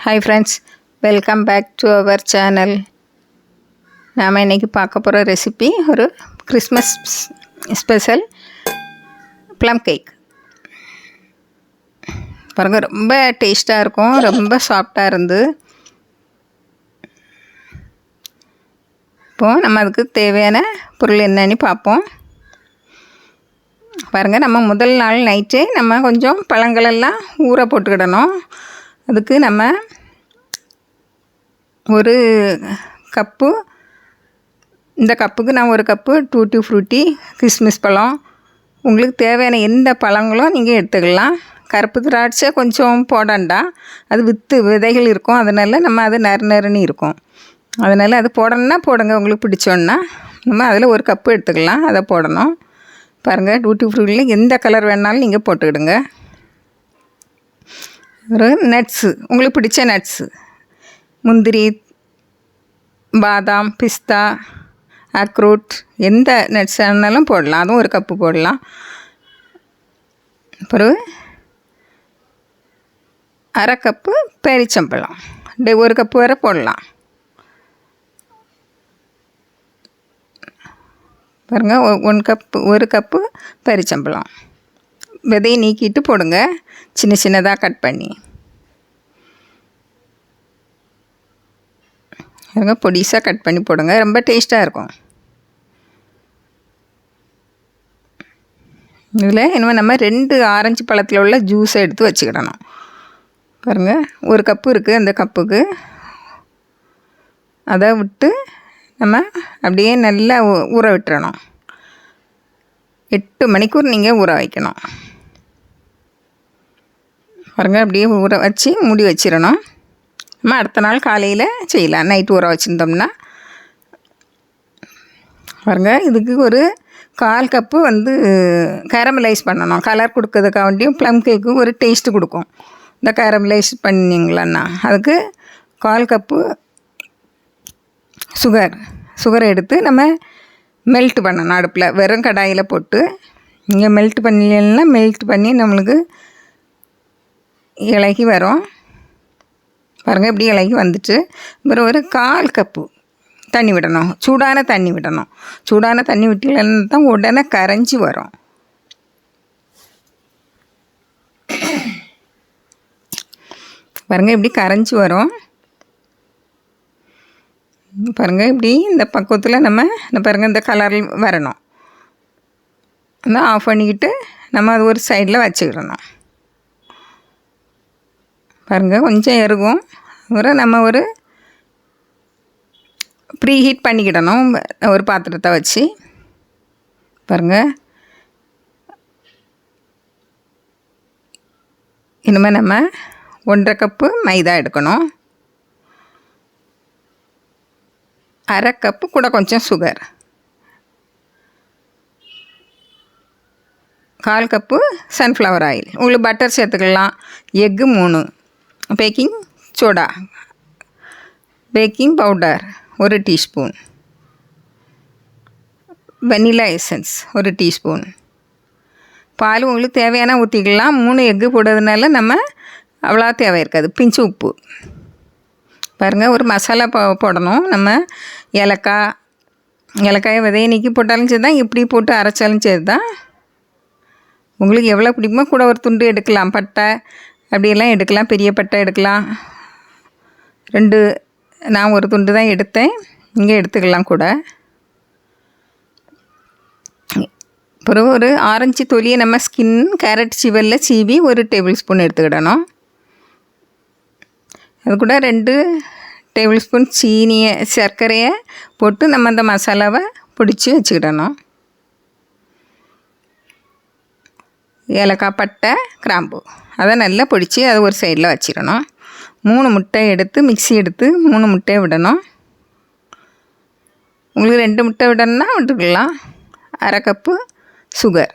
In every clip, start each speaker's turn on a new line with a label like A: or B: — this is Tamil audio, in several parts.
A: Hi friends, welcome back to our channel. நாம் இன்றைக்கி பார்க்க போகிற ரெசிபி ஒரு கிறிஸ்மஸ் ஸ்பெஷல் ப்ளம் கேக். பாருங்கள், ரொம்ப டேஸ்ட்டாக இருக்கும், ரொம்ப சாஃப்டாக இருந்து. இப்போது நம்ம அதுக்கு தேவையான பொருள் என்னன்னு பார்ப்போம். பாருங்கள், நம்ம முதல் நாள் நைட்டே நம்ம கொஞ்சம் பழங்களெல்லாம் ஊற போட்டுக்கிடணும். அதுக்கு நம்ம ஒரு கப்பு, இந்த கப்புக்கு நான் ஒரு கப்பு tutti frutti கிஸ்மிஸ் பழம், உங்களுக்கு தேவையான எந்த பழங்களும் நீங்கள் எடுத்துக்கலாம். கருப்பு திராட்சை கொஞ்சம் போடண்டா, அது விதைகள் இருக்கும், அதனால் நம்ம அது நறுநறுன்னு இருக்கும். அதனால் அது போடணுன்னா போடுங்க, உங்களுக்கு பிடிச்சோன்னா. நம்ம அதில் ஒரு கப்பு எடுத்துக்கலாம், அதை போடணும். பாருங்கள், tutti frutti எந்த கலர் வேணாலும் நீங்கள் போட்டுக்கிடுங்க. ஒரு நட்ஸு, உங்களுக்கு பிடிச்ச நட்ஸு, முந்திரி, பாதாம், பிஸ்தா, அக்ரூட், எந்த நட்ஸ் ஆனாலும் போடலாம். அதுவும் ஒரு கப்பு போடலாம். அப்புறம் அரை கப்பு பேரிச்சம்பழம், ஒரு கப்பு வரை போடலாம். பாருங்கள், ஒரு கப்பு பேரிச்சம்பழம், விதையை நீக்கிட்டு போடுங்க, சின்ன சின்னதாக கட் பண்ணி. பாருங்க, பொடிசாக கட் பண்ணி போடுங்க, ரொம்ப டேஸ்ட்டாக இருக்கும். இதில் இனிமேல் நம்ம 2 ஆரஞ்சு பழத்தில் உள்ள ஜூஸை எடுத்து வச்சுக்கிடணும். பாருங்கள், ஒரு கப்பு இருக்குது, அந்த கப்புக்கு அதை விட்டு நம்ம அப்படியே நல்லா ஊற விட்டுறணும். 8 மணிக்கூர் நீங்கள் ஊற வைக்கணும். பாருங்கள், அப்படியே ஊற வச்சு மூடி வச்சிடணும். நம்ம அடுத்த நாள் காலையில் செய்யலாம். நைட்டு ஊற வச்சுருந்தோம்னா. பாருங்கள், இதுக்கு ஒரு 1/4 கப்பு கேரமலைஸ் பண்ணணும். கலர் கொடுக்கறதுக்காக வேண்டியும் ப்ளம் கேக்கு ஒரு டேஸ்ட்டு கொடுக்கும். இந்த கேரமலைஸ் பண்ணிங்களன்னா அதுக்கு 1/4 கப்பு சுகரை எடுத்து நம்ம மெல்ட் பண்ணணும். அடுப்பில் வெறும் கடாயில் போட்டு இங்கே மெல்ட் பண்ணலைன்னா மெல்ட் பண்ணி நம்மளுக்கு இலகி வரும். பாருங்கள், இப்படி இலகி வந்துட்டு அப்புறம் ஒரு 1/4 கப்பு தண்ணி விடணும். சூடான தண்ணி விடணும். சூடான தண்ணி விட்டீங்கன்னா தான் உடனே கரைஞ்சி வரும். பாருங்கள், இப்படி கரைஞ்சி வரும். பாருங்கள், இப்படி இந்த பக்குவத்தில் நம்ம பாருங்கள் இந்த கலரில் வரணும். ஆஃப் பண்ணிக்கிட்டு நம்ம அது ஒரு சைடில் வச்சுக்கிடணும். பாருங்கள், கொஞ்சம் இறகும். அப்புறம் நம்ம ஒரு ப்ரீ ஹீட் பண்ணிக்கிடணும் ஒரு பாத்திரத்தை வச்சு. பாருங்கள், இனிமேல் நம்ம 1/2 கப்பு மைதா எடுக்கணும். அரை கப்பு கூட கொஞ்சம் சுகர், 1/4 கப்பு சன்ஃப்ளவர் ஆயில், உங்களுக்கு பட்டர் சேர்த்துக்கலாம். Egg 3, baking soda, baking powder 1 teaspoon, vanilla essence 1 teaspoon. பால் உங்களுக்கு தேவையான ஊற்றிக்கலாம். 3 எக்கு போடுறதுனால நம்ம அவ்வளோ தேவை இருக்காது. பிஞ்சு உப்பு. பாருங்கள், ஒரு மசாலா போடணும். நம்ம ஏலக்காயை விதையை நீக்கி போட்டாலும் சரி தான், இப்படி போட்டு அரைச்சாலும் சரி தான். உங்களுக்கு எவ்வளோ பிடிக்குமோ கூட ஒரு துண்டு எடுக்கலாம். பட்டை அப்படியெல்லாம் எடுக்கலாம், பெரிய பட்டை எடுக்கலாம். 2, நான் ஒரு துண்டு தான் எடுத்தேன், இங்கே எடுத்துக்கலாம் கூட. அப்புறம் ஒரு ஆரஞ்சு தொலியை நம்ம கேரட் சிவலில் சீவி 1 டேபிள் ஸ்பூன் எடுத்துக்கிடணும். அது கூட 2 டேபிள் ஸ்பூன் சர்க்கரையை போட்டு நம்ம அந்த மசாலாவை பிடிச்சி வச்சுக்கிடணும். ஏலக்காய், பட்டை, கிராம்பு அதை நல்லா பிடிச்சி அதை ஒரு சைடில் வச்சிடணும். 3 முட்டை எடுத்து மிக்ஸி எடுத்து 3 முட்டையை விடணும். உங்களுக்கு 2 முட்டை விடணும்னா விட்டுக்கலாம். அரை கப்பு சுகர்,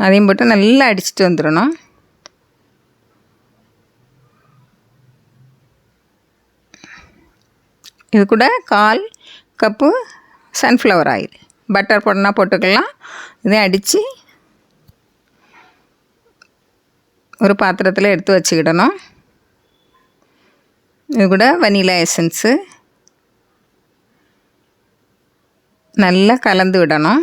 A: அதையும் போட்டு நல்லா அடிச்சுட்டு வந்துடணும். இது கூட 1/4 கப்பு சன்ஃப்ளவர் ஆயில், பட்டர் போடனா போட்டுக்கலாம். இதை அடித்து ஒரு பாத்திரத்தில் எடுத்து வச்சுக்கிடணும். இது கூட வனிலா எசன்ஸு நல்லா கலந்து விடணும்.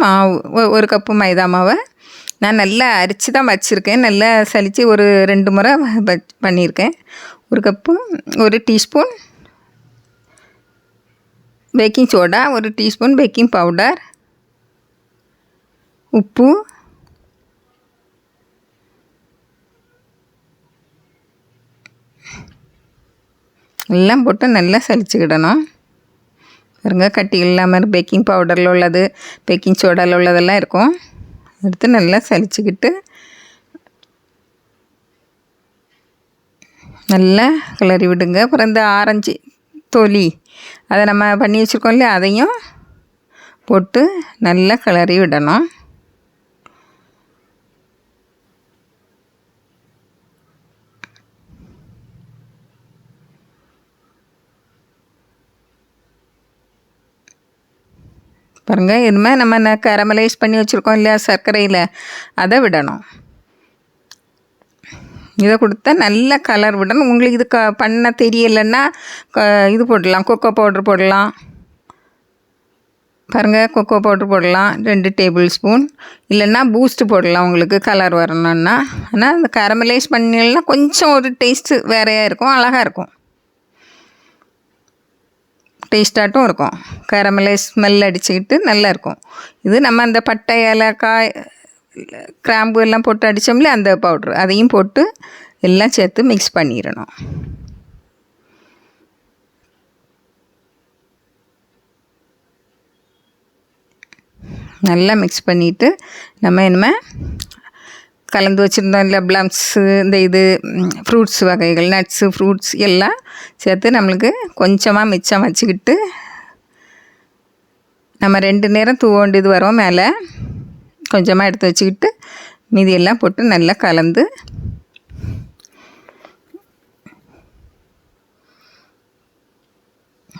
A: மாவு ஒரு கப்பு மைதா மாவை நான் நல்லா அரித்து தான் வச்சுருக்கேன். நல்லா சலித்து ஒரு 2 முறை பண்ணியிருக்கேன். ஒரு கப்பு, ஒரு டீஸ்பூன் பேக்கிங் சோடா, ஒரு டீஸ்பூன் பேக்கிங் பவுடர், உப்பு, எல்லாம் போட்டு நல்லா சலிச்சுக்கிடணும். பாருங்க, கட்டி இல்லாமல் பேக்கிங் பவுடரில் உள்ளது, பேக்கிங் சோடாவில் உள்ளதெல்லாம் இருக்கும். எடுத்து நல்லா சலிச்சுக்கிட்டு நல்லா கிளறி விடுங்க. அப்புறம் இந்த ஆரஞ்சு தொலி அதை நம்ம பண்ணி வச்சுருக்கோம் இல்லையா, அதையும் போட்டு நல்லா கிளறி விடணும். பாருங்கள், இனிமேல் நம்ம கரமலைஸ் பண்ணி வச்சுருக்கோம் இல்லையா சர்க்கரையில், அதை விடணும். இதை கொடுத்தா நல்ல கலர் விடணும். உங்களுக்கு இது பண்ண தெரியலைன்னா இது போடலாம், கொக்கோ பவுட்ரு போடலாம். பாருங்கள், கொக்கோ பவுட்ரு போடலாம் 2 டேபிள் ஸ்பூன், இல்லைன்னா பூஸ்ட்டு போடலாம் உங்களுக்கு கலர் வரணுன்னா. ஆனால் அந்த கரமலைஸ் பண்ணினா கொஞ்சம் ஒரு டேஸ்ட்டு வேறையாக இருக்கும், அழகாக இருக்கும், டேஸ்ட்டாட்டும் இருக்கும். கரமலைஸ் ஸ்மெல் அடிச்சுக்கிட்டு நல்லாயிருக்கும். இது நம்ம அந்த பட்டை, ஏலக்காய், கிராம்பு எல்லாம் போட்டு அடித்தோம்ல அந்த பவுட்ரு, அதையும் போட்டு எல்லாம் சேர்த்து மிக்ஸ் பண்ணிடணும். நல்லா மிக்ஸ் பண்ணிவிட்டு நம்ம இனிமேல் கலந்து வச்சுருந்தோம் இல்லை ப்ளம்ஸு, இந்த இது ஃப்ரூட்ஸ் வகைகள், நட்ஸு, ஃப்ரூட்ஸ் எல்லாம் சேர்த்து நம்மளுக்கு கொஞ்சமாக மிச்சம் வச்சுக்கிட்டு நம்ம 2 நேரம் தூவ வேண்டியது வரும். மேலே கொஞ்சமாக எடுத்து வச்சுக்கிட்டு மீதியெல்லாம் போட்டு நல்லா கலந்து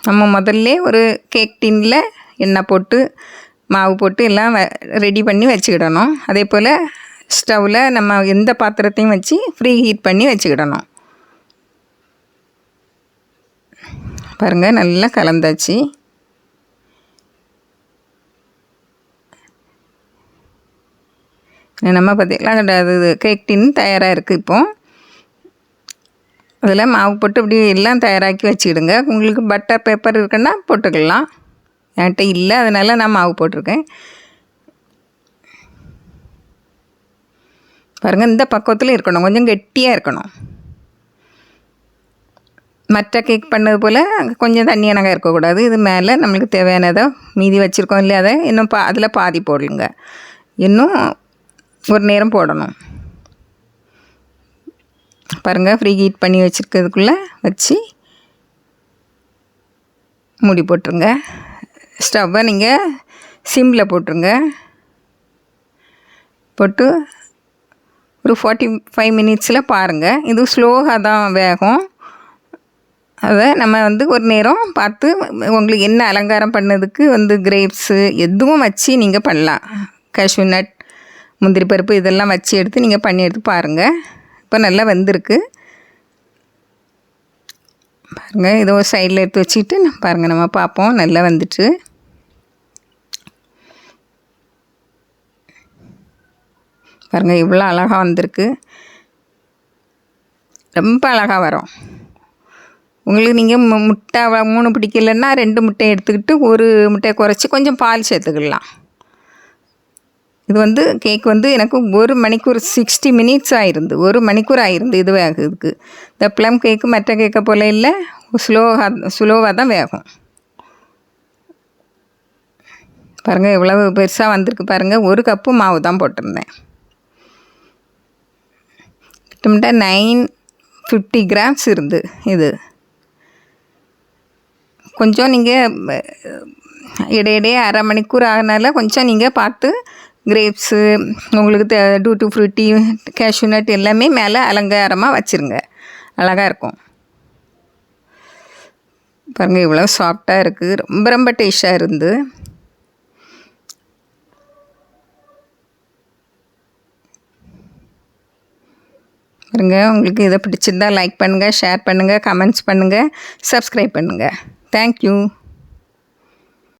A: நம்ம முதல்ல ஒரு கேக் டின்னில் எண்ணெய் போட்டு மாவு போட்டு எல்லாம் ரெடி பண்ணி வச்சுக்கிடணும். அதே போல் ஸ்டவ்வில் நம்ம எந்த பாத்திரத்தையும் வச்சு ஃப்ரீ ஹீட் பண்ணி வச்சுக்கிடணும். பாருங்கள், நல்லா கலந்தாச்சு. நம்ம பார்த்திங்களா, அது கேக் டின் தயாராக இருக்குது. இப்போது அதில் மாவு போட்டு இப்படி எல்லாம் தயாராக்கி வச்சுக்கிடுங்க. உங்களுக்கு பட்டர் பேப்பர் இருக்குன்னா போட்டுக்கலாம். என்கிட்ட இல்லை, அதனால் நான் மாவு போட்டிருக்கேன். பாருங்கள், இந்த பக்குவத்தில் இருக்கணும், கொஞ்சம் கெட்டியாக இருக்கணும். மற்ற கேக் பண்ணது போல் கொஞ்சம் தண்ணியானங்க இருக்கக்கூடாது. இது மேலே நம்மளுக்கு தேவையானதை மீதி வச்சுருக்கோம் இல்லையா, அதை இன்னும் அதில் பாதி போடலுங்க. இன்னும் ஒரு நேரம் போடணும். பாருங்கள், ஃப்ரீ ஹீட் பண்ணி வச்சுருக்கிறதுக்குள்ளே வச்சு மூடி போட்டுருங்க. ஸ்டவ்வை நீங்கள் சிம்மில் போட்டுருங்க. போட்டு ஒரு 45 மினிட்ஸில் பாருங்கள். இது ஸ்லோவாக தான் வேகும். அதை நம்ம ஒரு நேரம் பார்த்து உங்களுக்கு என்ன அலங்காரம் பண்ணதுக்கு கிரேப்ஸு எதுவும் வச்சு நீங்கள் பண்ணலாம். cashew nut, முந்திரி பருப்பு இதெல்லாம் வச்சு எடுத்து நீங்கள் பண்ணி எடுத்து பாருங்கள். இப்போ நல்லா வெந்திருக்கு. பாருங்கள், இதை ஒரு சைடில் எடுத்து வச்சுக்கிட்டு பாருங்கள், நம்ம பார்ப்போம். நல்லா வந்துட்டு பாருங்கள், இவ்வளோ அழகாக வந்திருக்கு. ரொம்ப அழகாக வரும். உங்களுக்கு நீங்கள் முட்டை 3 பிடிக்கலைன்னா 2 முட்டையை எடுத்துக்கிட்டு 1 முட்டையை குறைச்சி கொஞ்சம் பால் சேர்த்துக்கலாம். இது கேக் எனக்கு 1 மணிக்கூர் 60 மினிட்ஸ் ஆயிருந்து, 1 மணிக்கூர் ஆயிருந்து இது வேகுதுக்கு. இந்த ப்ளம் கேக்கு மற்ற கேக்கை போல் இல்லை, ஸ்லோவாக தான் வேகும். பாருங்கள், இவ்வளவு பெருசாக வந்திருக்கு. பாருங்கள், 1 கப்பு மாவு தான் போட்டிருந்தேன். கிட்டத்தட்ட 950 கிராம்ஸ் இருந்து. இது கொஞ்சம் நீங்கள் இடையிடையே அரை மணிக்கூர் ஆகினால கொஞ்சம் நீங்கள் பார்த்து கிரேப்ஸு, உங்களுக்கு tutti frutti, cashew nut எல்லாமே மேலே அலங்காரமாக வச்சுருங்க, அழகாக இருக்கும். பாருங்கள், இவ்வளோ சாஃப்டாக இருக்குது, ரொம்ப ரொம்ப டேஸ்ட்டாக இருந்து. பாருங்க, உங்களுக்கு இதை பிடிச்சிருந்தா லைக் பண்ணுங்கள், ஷேர் பண்ணுங்கள், கமெண்ட்ஸ் பண்ணுங்கள், சப்ஸ்கிரைப் பண்ணுங்கள். தேங்க்யூ.